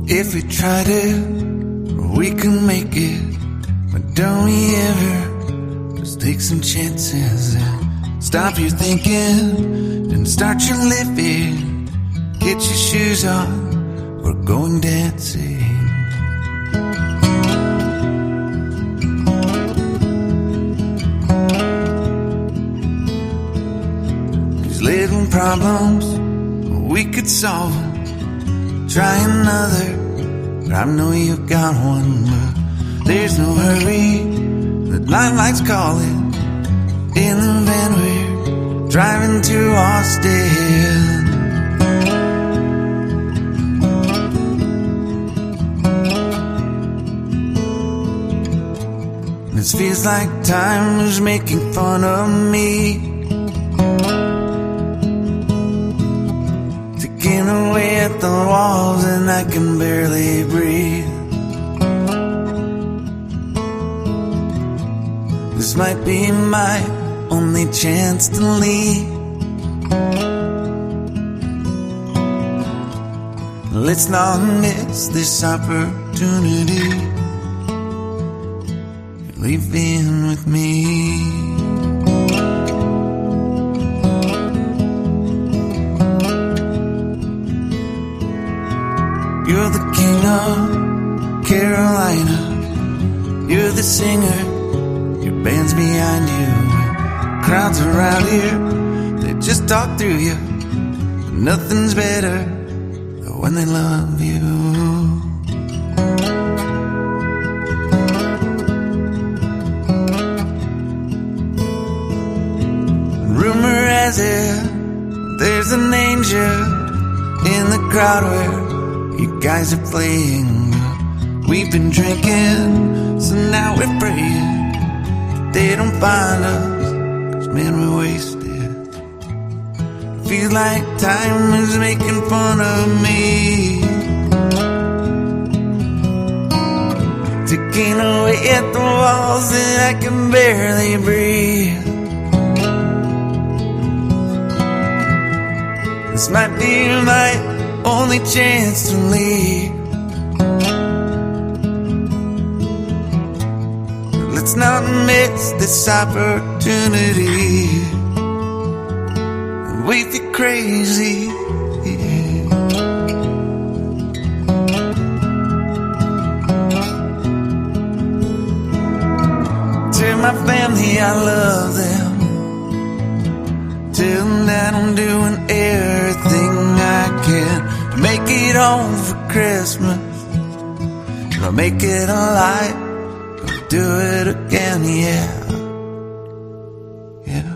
If we tried it, we can make it. But don't we ever just take some chances and stop your thinking and start your living. Get your shoes on, we're going dancing. These little problems, we could solve them. Try another, but I know you got one. But there's no hurry, the lifelight's calling. In the van we're driving to Austin. This feels like time is making fun of me. Taking away at the walls and I can barely breathe. This might be my only chance to leave. Let's not miss this opportunity. You're leaving with me. You're the king of Carolina. You're the singer, your band's behind you. Crowds around here, they just talk through you. Nothing's better than when they love you. Rumor has it, there's an angel in the crowd where you guys are playing. We've been drinking, so now we're praying they don't find us, 'cause man, we're wasted. Feels like time is making fun of me. Ticking away at the walls and I can barely breathe. This might be my only chance to leave. Let's not miss this opportunity. We feel crazy. Tell my family I love them. Tell them that I'm doing everything I can to make it home for Christmas. I'll make it alive. Do it again, yeah. Yeah.